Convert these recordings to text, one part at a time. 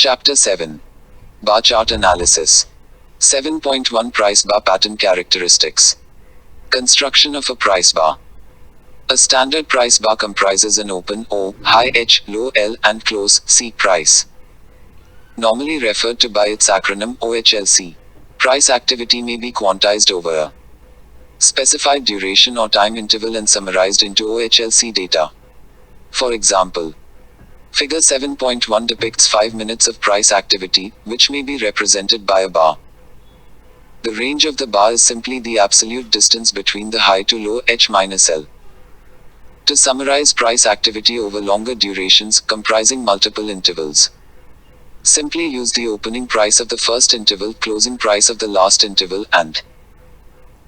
Chapter 7. Bar Chart Analysis. 7.1 Price Bar Pattern Characteristics. Construction of a price bar. A standard price bar comprises an open O, high H, low L, and close C price. Normally referred to by its acronym OHLC. Price activity may be quantized over a specified duration or time interval and summarized into OHLC data. For example, Figure 7.1 depicts 5 minutes of price activity, which may be represented by a bar. The range of the bar is simply the absolute distance between the high to low H minus L. To summarize price activity over longer durations, comprising multiple intervals, simply use the opening price of the first interval, closing price of the last interval, and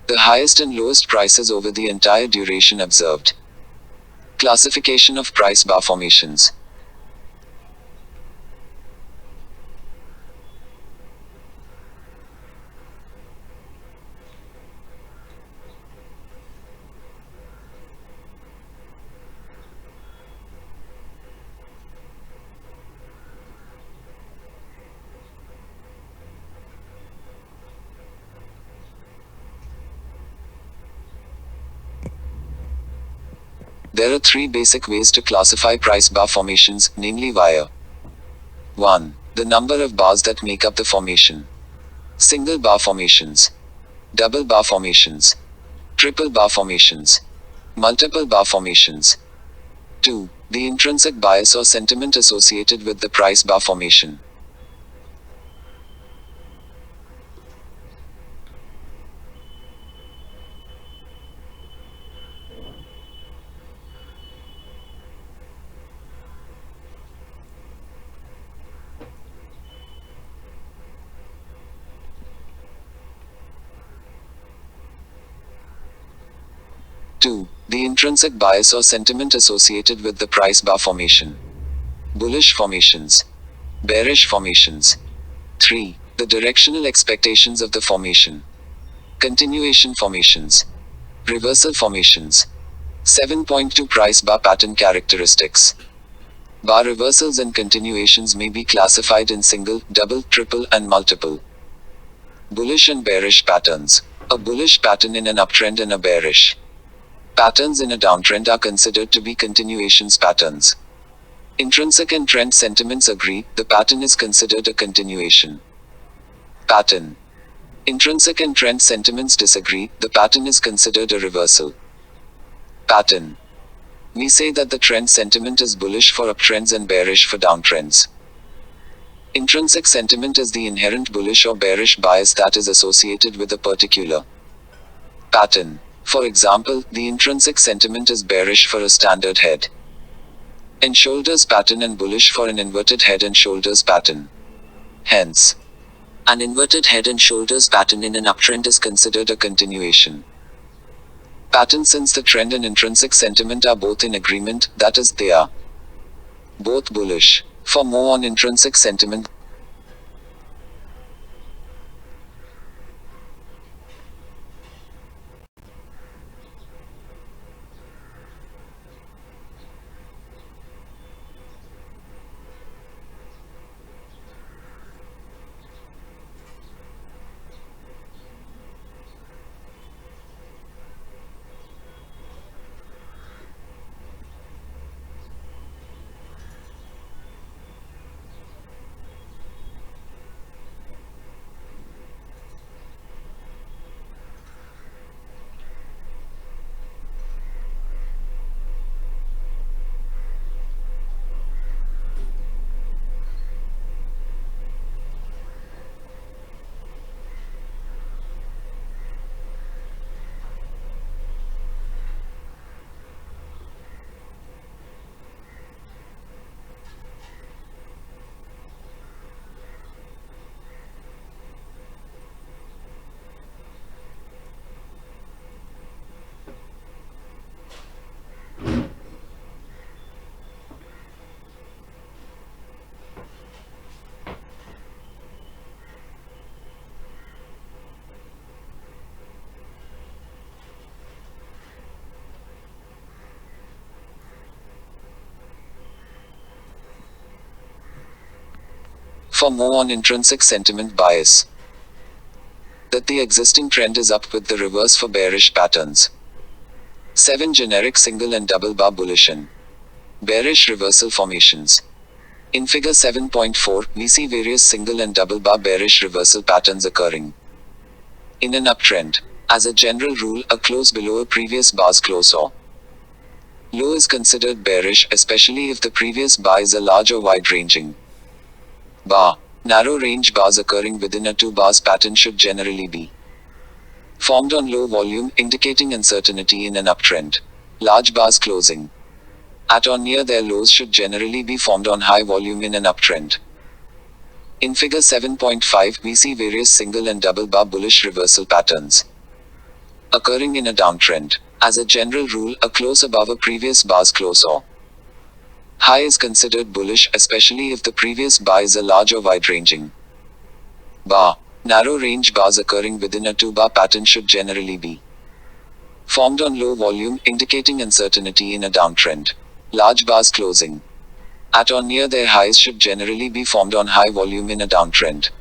the highest and lowest prices over the entire duration observed. Classification of price bar formations. There are three basic ways to classify price bar formations, namely via 1. The number of bars that make up the formation. Single bar formations, double bar formations, triple bar formations, multiple bar formations. 2. The intrinsic bias or sentiment associated with the price bar formation. Two, the intrinsic bias or sentiment associated with the price bar formation. Bullish formations, bearish formations. 3. The directional expectations of the formation. Continuation formations, reversal formations. 7.2 Price bar pattern characteristics. Bar reversals and continuations may be classified in single, double, triple, and multiple. Bullish and bearish patterns. A bullish pattern in an uptrend and a bearish patterns in a downtrend are considered to be continuations patterns. Intrinsic and trend sentiments agree, the pattern is considered a continuation pattern. Intrinsic and trend sentiments disagree, the pattern is considered a reversal pattern. We say that the trend sentiment is bullish for uptrends and bearish for downtrends. Intrinsic sentiment is the inherent bullish or bearish bias that is associated with a particular pattern. For example, the intrinsic sentiment is bearish for a standard head and shoulders pattern and bullish for an inverted head and shoulders pattern. Hence, an inverted head and shoulders pattern in an uptrend is considered a continuation pattern since the trend and intrinsic sentiment are both in agreement, that is, they are both bullish. For more on intrinsic sentiment, For more on intrinsic sentiment bias, that the existing trend is up with the reverse for bearish patterns. 7 generic single and double bar bullish and bearish reversal formations. In figure 7.4, we see various single and double bar bearish reversal patterns occurring in an uptrend. As a general rule, a close below a previous bar's close or low is considered bearish, especially if the previous bar is a large or wide-ranging bar. Narrow range bars occurring within a 2 bars pattern should generally be formed on low volume, indicating uncertainty in an uptrend. Large bars closing at or near their lows should generally be formed on high volume in an uptrend. In figure 7.5, we see various single and double bar bullish reversal patterns occurring in a downtrend. As a general rule, a close above a previous bar's close or high is considered bullish, especially if the previous bar is a large or wide-ranging bar. Narrow range bars occurring within a 2 bar pattern should generally be formed on low volume, indicating uncertainty in a downtrend. Large bars closing at or near their highs should generally be formed on high volume in a downtrend.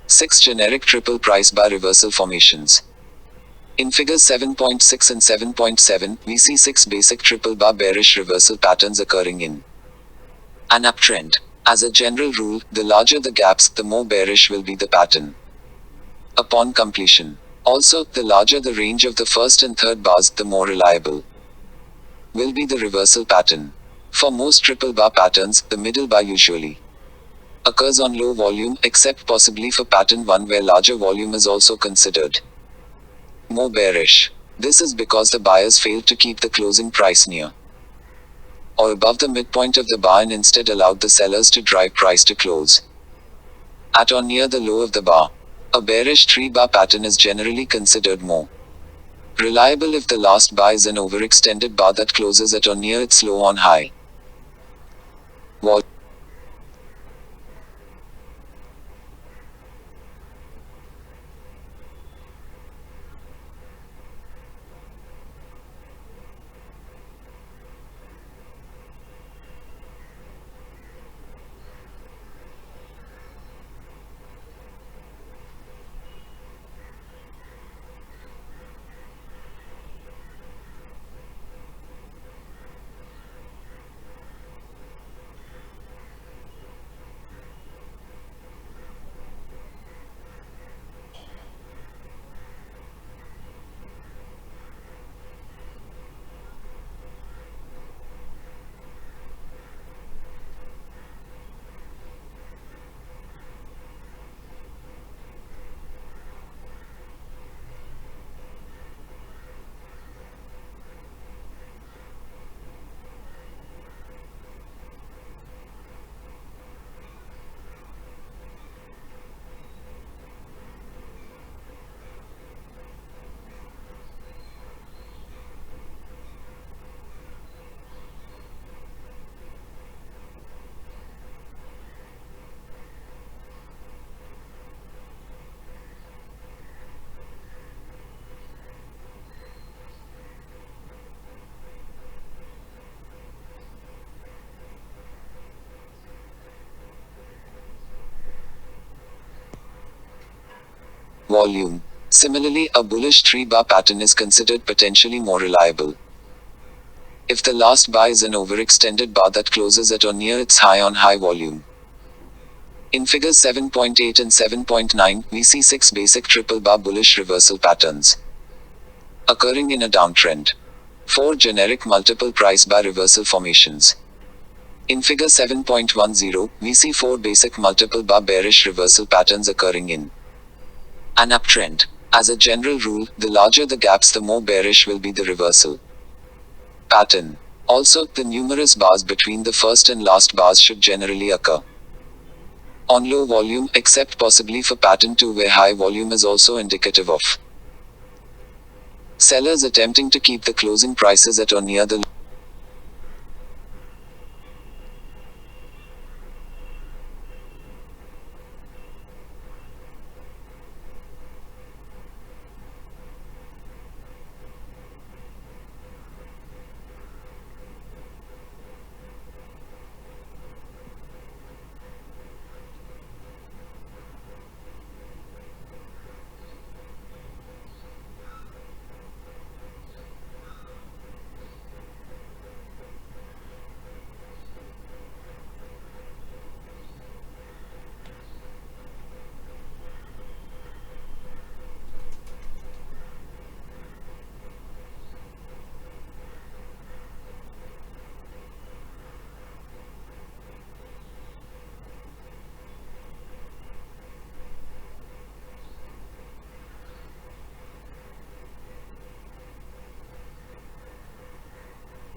Six generic triple price bar reversal formations. In figures 7.6 and 7.7, we see 6 basic triple bar bearish reversal patterns occurring in an uptrend. As a general rule, the larger the gaps, the more bearish will be the pattern upon completion. Also, the larger the range of the first and third bars, the more reliable will be the reversal pattern. For most triple bar patterns, the middle bar usually occurs on low volume, except possibly for pattern 1 where larger volume is also considered more bearish. This is because the buyers failed to keep the closing price near or above the midpoint of the bar and instead allowed the sellers to drive price to close at or near the low of the bar. A bearish 3-bar pattern is generally considered more reliable if the last bar is an overextended bar that closes at or near its low on high volume. Volume. Similarly, a bullish 3-bar pattern is considered potentially more reliable if the last bar is an overextended bar that closes at or near its high on high volume. In figures 7.8 and 7.9, we see 6 basic triple bar bullish reversal patterns occurring in a downtrend. 4 generic multiple price bar reversal formations. In figure 7.10, we see 4 basic multiple bar bearish reversal patterns occurring in an uptrend. As a general rule, the larger the gaps, the more bearish will be the reversal pattern. Also, the numerous bars between the first and last bars should generally occur on low volume, except possibly for pattern 2 where high volume is also indicative of sellers attempting to keep the closing prices at or near the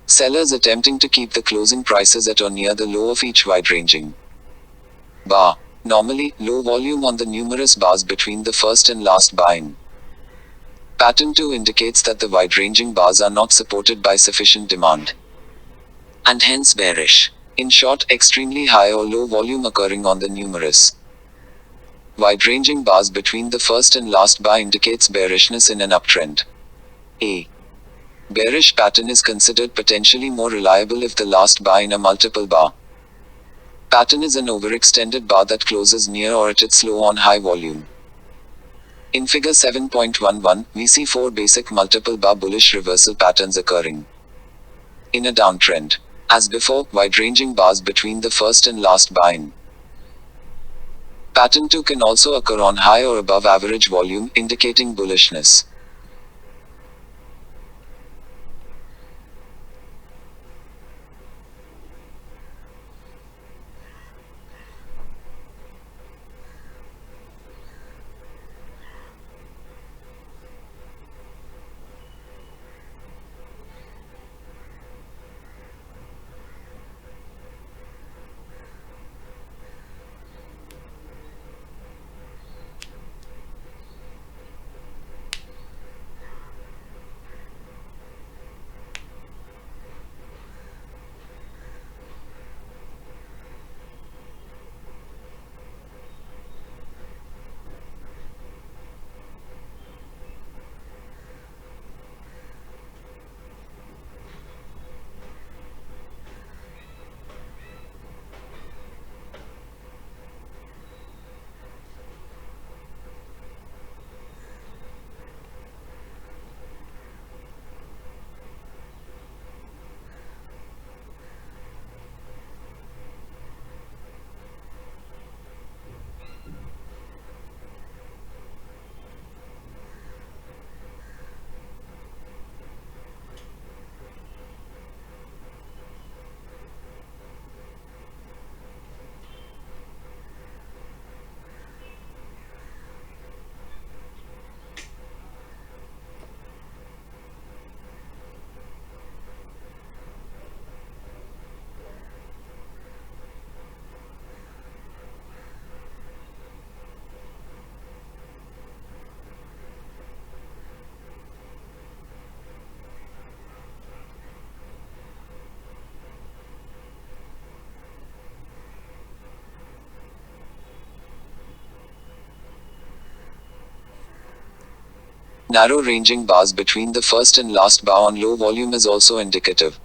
sellers attempting to keep the closing prices at or near the low of each wide-ranging bar. Normally, low volume on the numerous bars between the first and last bar in pattern 2 indicates that the wide-ranging bars are not supported by sufficient demand and hence bearish. In short, extremely high or low volume occurring on the numerous wide-ranging bars between the first and last bar indicates bearishness in an uptrend. A bearish pattern is considered potentially more reliable if the last bar in a multiple bar pattern is an overextended bar that closes near or at its low on high volume. In figure 7.11, we see 4 basic multiple bar bullish reversal patterns occurring in a downtrend. As before, wide-ranging bars between the first and last bar in pattern 2 can also occur on high or above average volume, indicating bullishness. Narrow ranging bars between the first and last bar on low volume is also indicative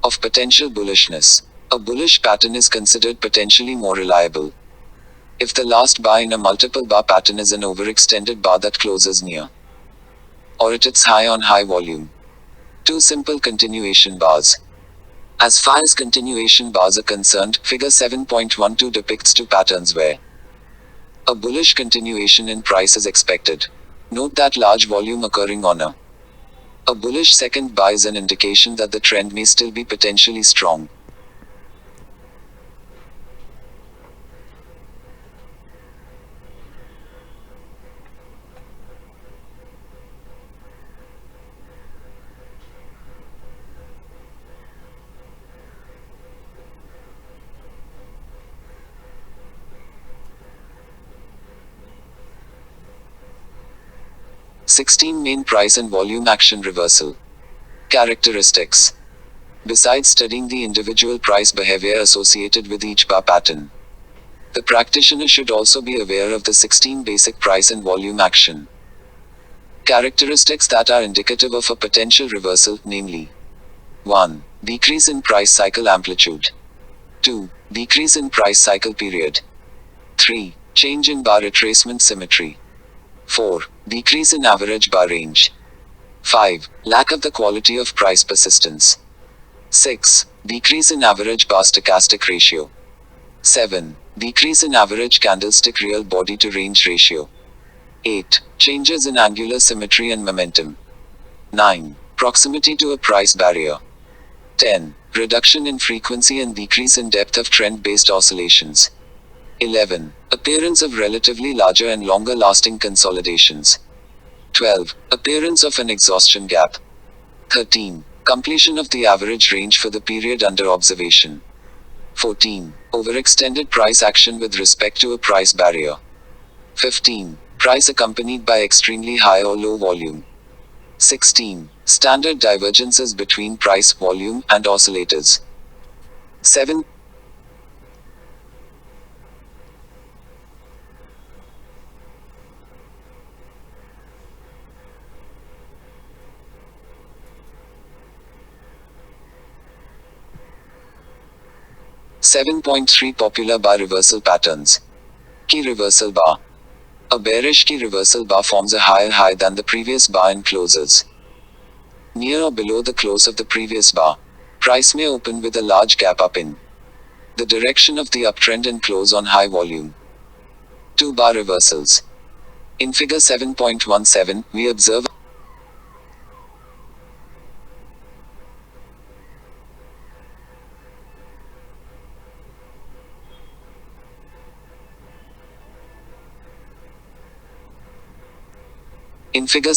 of potential bullishness. A bullish pattern is considered potentially more reliable If the last bar in a multiple bar pattern is an overextended bar that closes near or at its high on high volume. Two simple continuation bars. As far as continuation bars are concerned, figure 7.12 depicts two patterns where a bullish continuation in price is expected. Note that large volume occurring on a bullish second bar is an indication that the trend may still be potentially strong. (16) Main price and volume action reversal. Characteristics. Besides studying the individual price behavior associated with each bar pattern, the practitioner should also be aware of the 16 basic price and volume action characteristics that are indicative of a potential reversal, namely 1. Decrease in price cycle amplitude. 2. Decrease in price cycle period. 3. Change in bar retracement symmetry. 4. Decrease in average bar range. 5. Lack of the quality of price persistence. 6. Decrease in average bar stochastic ratio. 7. Decrease in average candlestick real body to range ratio. 8. Changes in angular symmetry and momentum. 9. Proximity to a price barrier. 10. Reduction in frequency and decrease in depth of trend-based oscillations. 11. Appearance of relatively larger and longer lasting consolidations. 12. Appearance of an exhaustion gap. 13. Completion of the average range for the period under observation. 14. Overextended price action with respect to a price barrier. 15. Price accompanied by extremely high or low volume. 16. Standard divergences between price, volume, and oscillators. 7. 7.3 Popular bar reversal patterns. Key reversal bar. A bearish key reversal bar forms a higher high than the previous bar and closes near or below the close of the previous bar. Price may open with a large gap up in the direction of the uptrend and close on high volume. 2 bar reversals. In figure 7.17, we observe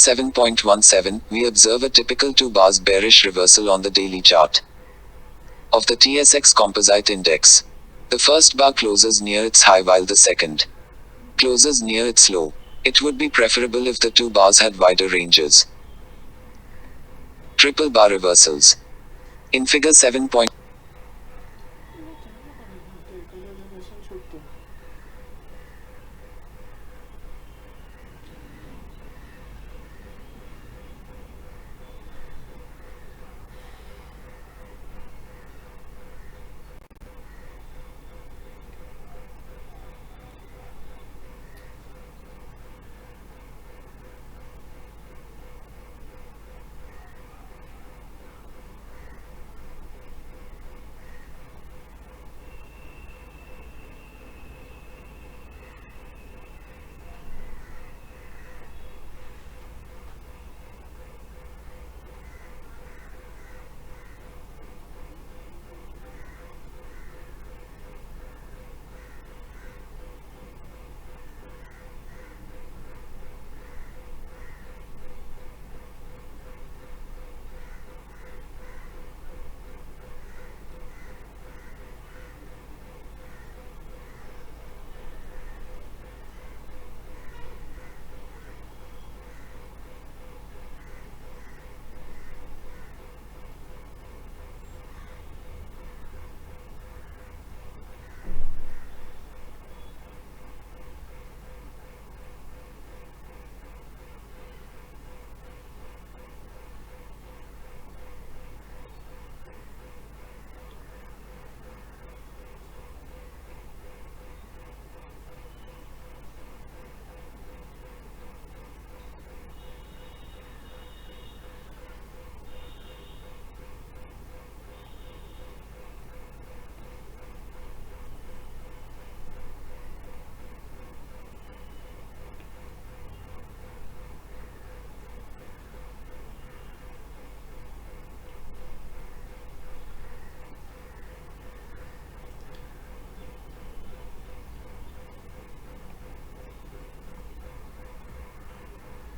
7.17, we observe a typical 2 bars bearish reversal on the daily chart of the TSX Composite Index. The first bar closes near its high while the second closes near its low. It would be preferable if the 2 bars had wider ranges. Triple bar reversals. In figure 7.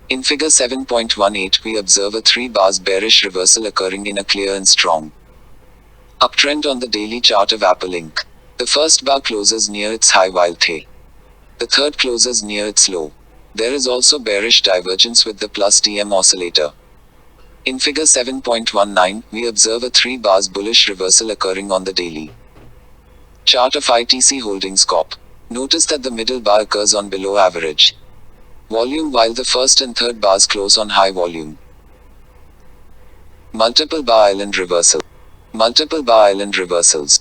In figure 7.18, we observe a 3 bars bearish reversal occurring in a clear and strong uptrend on the daily chart of Apple Inc. The first bar closes near its high while the third closes near its low. There is also bearish divergence with the plus DM oscillator. In figure 7.19, we observe a 3 bars bullish reversal occurring on the daily chart of ITC Holdings Corp. Notice that the middle bar occurs on below average volume while the first and third bars close on high volume. Multiple bar island reversal. Multiple bar island reversals.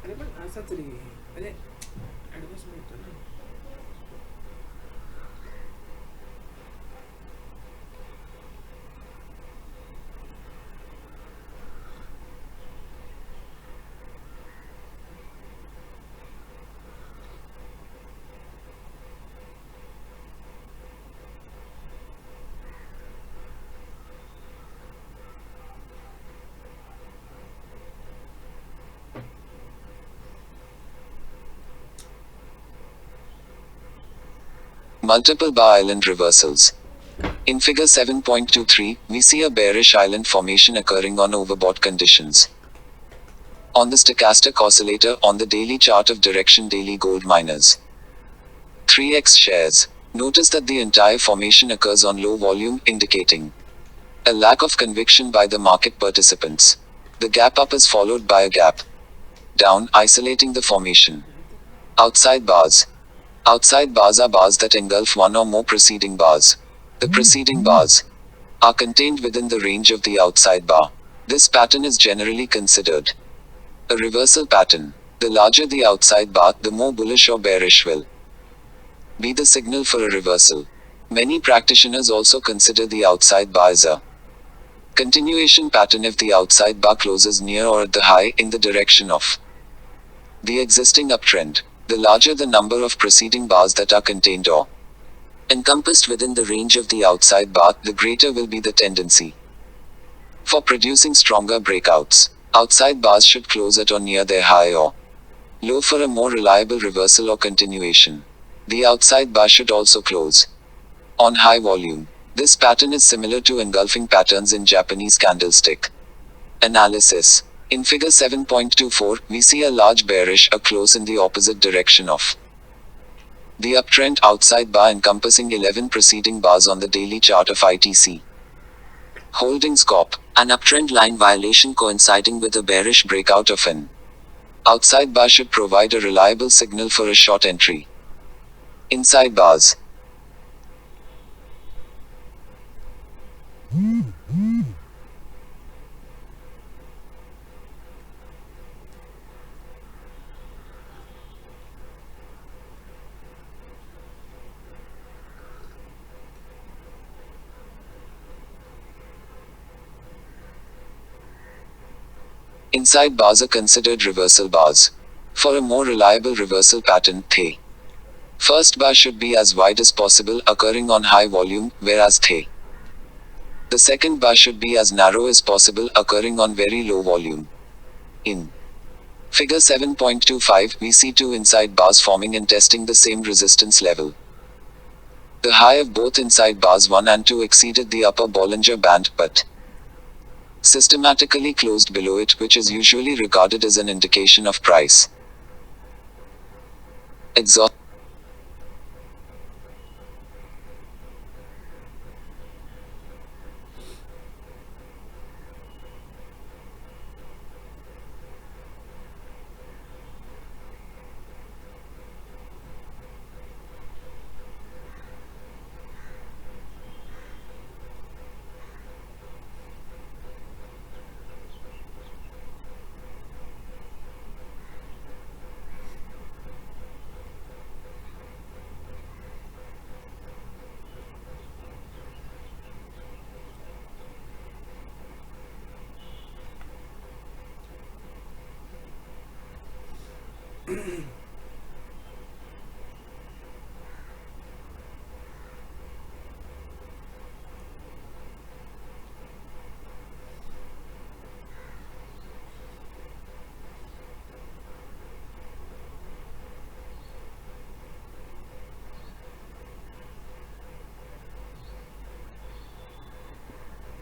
अरे पण असाच रे अरे advance मिळतो ना. Multiple bar island reversals. In figure 7.23, we see a bearish island formation occurring on overbought conditions. On the stochastic oscillator on the daily chart of direction daily gold miners 3x shares. Notice that the entire formation occurs on low volume, indicating a lack of conviction by the market participants. The gap up is followed by a gap down, isolating the formation. Outside bars. Outside bars are bars that engulf one or more preceding bars. The preceding bars are contained within the range of the outside bar. This pattern is generally considered a reversal pattern. The larger the outside bar, the more bullish or bearish will be the signal for a reversal. Many practitioners also consider the outside bar as a continuation pattern if the outside bar closes near or at the high in the direction of the existing uptrend. The larger the number of preceding bars that are contained or encompassed within the range of the outside bar, the greater will be the tendency for producing stronger breakouts. Outside bars should close at or near their high or low for a more reliable reversal or continuation. The outside bar should also close on high volume. This pattern is similar to engulfing patterns in Japanese candlestick analysis. In figure 7.24, we see a large bearish, a close in the opposite direction of the uptrend outside bar encompassing 11 preceding bars on the daily chart of ITC Holdings Corp. An uptrend line violation coinciding with a bearish breakout of an outside bar should provide a reliable signal for a short entry. Inside bars. Inside bars are considered reversal bars. For a more reliable reversal pattern, the first bar should be as wide as possible, occurring on high volume, whereas the second bar should be as narrow as possible, occurring on very low volume. In figure 7.25, we see two inside bars forming and testing the same resistance level. The high of both inside bars 1 and 2 exceeded the upper Bollinger Band, but systematically closed below it, which is usually regarded as an indication of price exhaustion.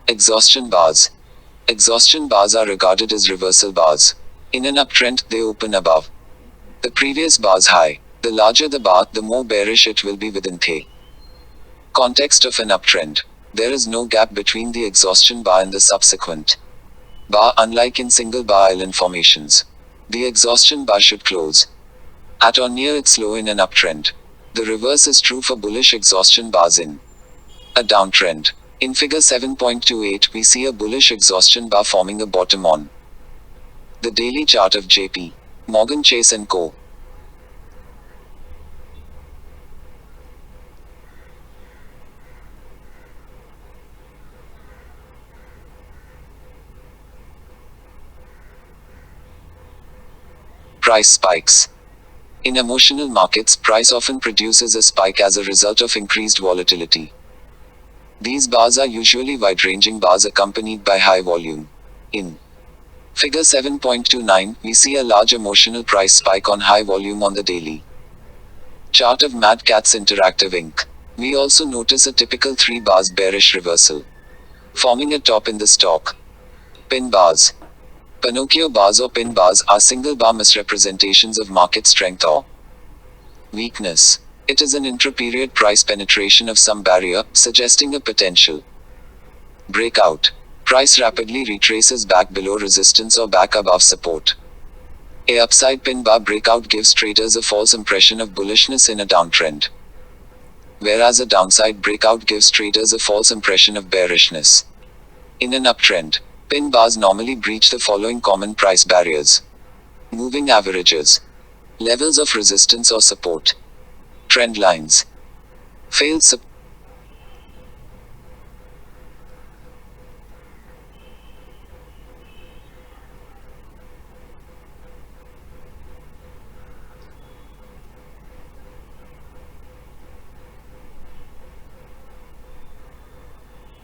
Exhaustion bars. Exhaustion bars are regarded as reversal bars. In an uptrend, they open above the previous bar's high. The larger the bar, the more bearish it will be within the context of an uptrend. There is no gap between the exhaustion bar and the subsequent bar, unlike in single bar island formations. The exhaustion bar should close at or near its low in an uptrend. The reverse is true for bullish exhaustion bars in a downtrend. In figure 7.28, we see a bullish exhaustion bar forming a bottom on the daily chart of JP Morgan Chase & Co. Price spikes. In emotional markets, price often produces a spike as a result of increased volatility. These bars are usually wide-ranging bars accompanied by high volume. In figure 7.29, we see a large emotional price spike on high volume on the daily chart of Mad Cats Interactive Inc. We also notice a typical 3 bars bearish reversal, forming a top in the stock. Pin bars. Pinocchio bars or pin bars are single bar misrepresentations of market strength or weakness. It is an intra-period price penetration of some barrier, suggesting a potential breakout. Price rapidly retraces back below resistance or back above support. A upside pin bar breakout gives traders a false impression of bullishness in a downtrend, whereas a downside breakout gives traders a false impression of bearishness. In an uptrend, pin bars normally breach the following common price barriers: moving averages, levels of resistance or support, trend lines, failed support.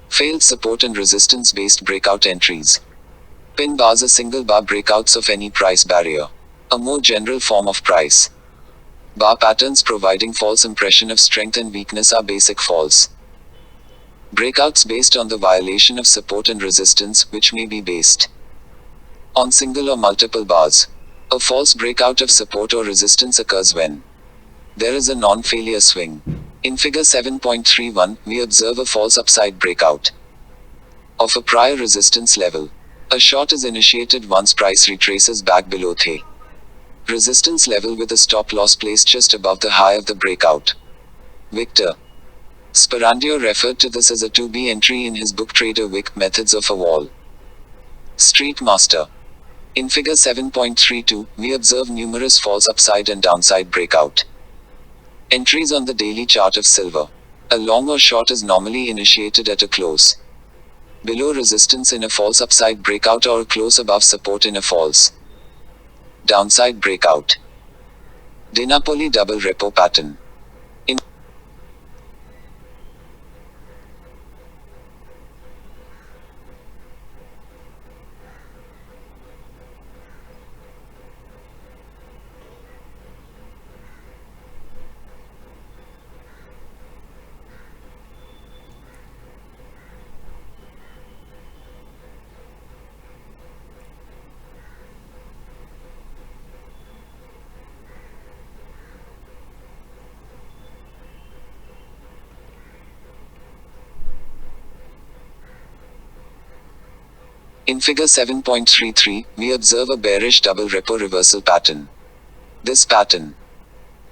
Failed support and resistance based breakout entries. Pin bars are single bar breakouts of any price barrier. A more general form of price bar patterns providing false impression of strength and weakness are basic false breakouts based on the violation of support and resistance, which may be based on single or multiple bars. A false breakout of support or resistance occurs when there is a non-failure swing. In figure 7.31, we observe a false upside breakout of a prior resistance level. A short is initiated once price retraces back below the resistance level with a stop loss placed just above the high of the breakout. Victor Sparandio referred to this as a 2B entry in his book Trader Vic, Methods of a Wall Street Master. In figure 7.32, we observe numerous false upside and downside breakout entries on the daily chart of silver. A long or short is normally initiated at a close below resistance in a false upside breakout or a close above support in a false downside breakout. DiNapoli double repo pattern. In In figure 7.33, we observe a bearish double repo reversal pattern. This pattern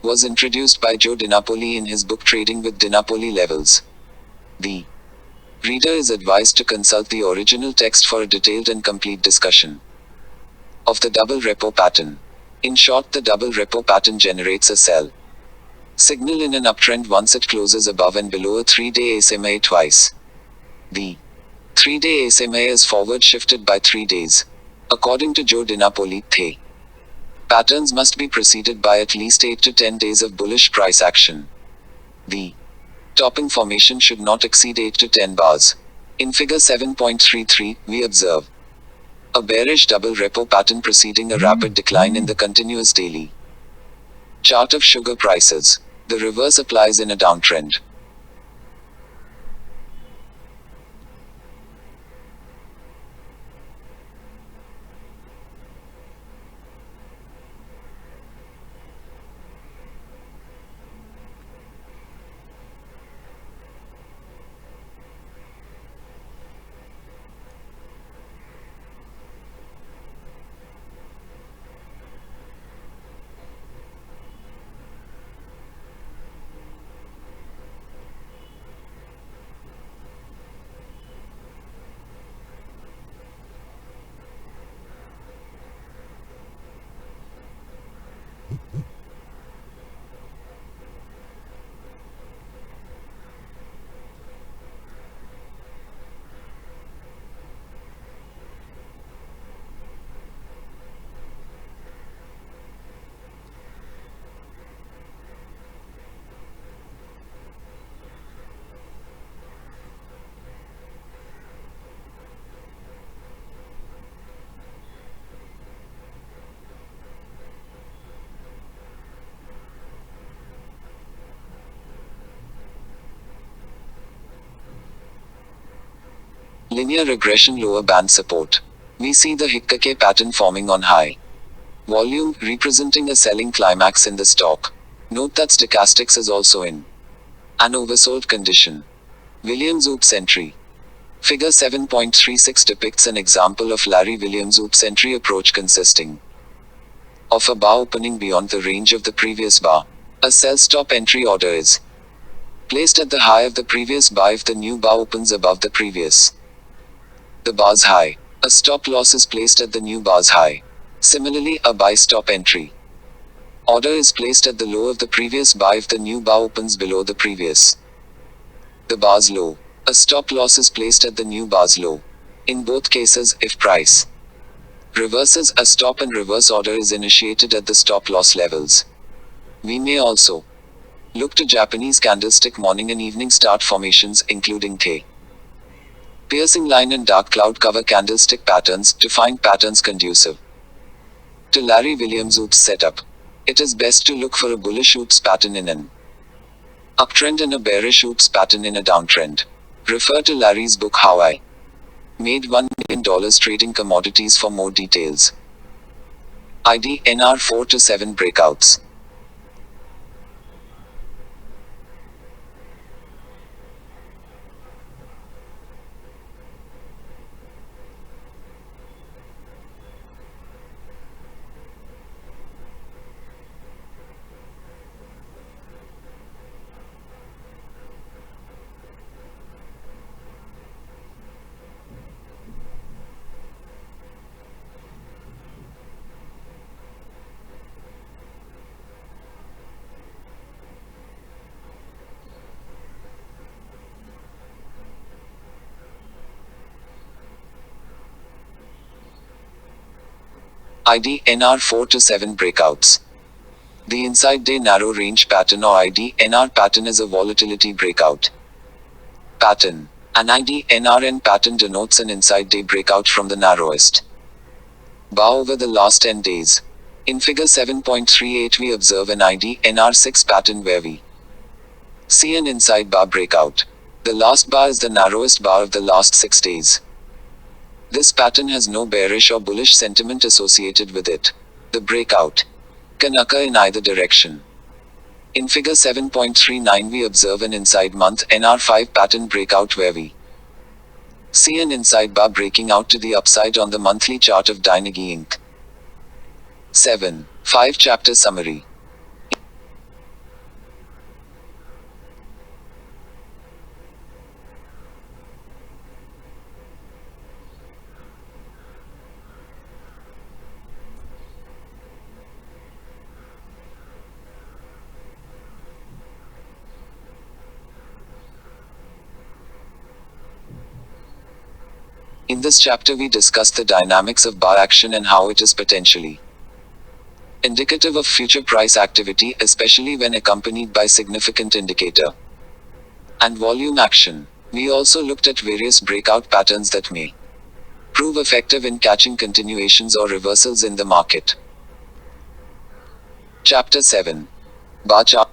was introduced by Joe DiNapoli in his book Trading with DiNapoli Levels. The reader is advised to consult the original text for a detailed and complete discussion of the double repo pattern. In short, the double repo pattern generates a sell signal in an uptrend once it closes above and below a 3-day SMA twice. The 3-day SMA is forward shifted by 3 days. According to Joe DiNapoli, the Patterns must be preceded by at least 8 to 10 days of bullish price action. The topping formation should not exceed 8 to 10 bars. In figure 7.33, we observe a bearish double repo pattern preceding a rapid decline in the continuous daily chart of sugar prices. The reverse applies in a downtrend. Linear regression lower band support. We see the Hikkake pattern forming on high volume, representing a selling climax in the stock. Note that stochastics is also in an oversold condition. Williams-Oops entry. Figure 7.36 depicts an example of Larry Williams-Oops entry approach consisting of a bar opening beyond the range of the previous bar. A sell stop entry order is placed at the high of the previous bar if the new bar opens above the previous the bar's high. A stop loss is placed at the new bar's high. Similarly, a buy stop entry order is placed at the low of the previous bar if the new bar opens below the previous the bar's low. A stop loss is placed at the new bar's low. In both cases, if price reverses, a stop and reverse order is initiated at the stop loss levels. We may also look to Japanese candlestick morning and evening start formations, including K piercing line and dark cloud cover candlestick patterns, to find patterns conducive to Larry Williams-Oops setup. It is best to look for a bullish Oops pattern in an uptrend and a bearish Oops pattern in a downtrend. Refer to Larry's book How I Made $1 Million Trading Commodities for more details. ID NR 4 to 7 breakouts. ID NR 4 to 7 breakouts. The inside day narrow range pattern or ID NR pattern is a volatility breakout pattern. An ID NRN pattern denotes an inside day breakout from the narrowest bar over the last 10 days. In figure 7.38 we observe an ID NR6 pattern where we see an inside bar breakout. The last bar is the narrowest bar of the last 6 days. This pattern has no bearish or bullish sentiment associated with it. The breakout can occur in either direction. In figure 7.39 we observe an inside month NR5 pattern breakout where we see an inside bar breaking out to the upside on the monthly chart of Dynagi Inc. 7.5 Chapter Summary. In this chapter we discuss the dynamics of bar action and how it is potentially indicative of future price activity, especially when accompanied by significant indicator and volume action. We also looked at various breakout patterns that may prove effective in catching continuations or reversals in the market. Chapter 7. Bar chart.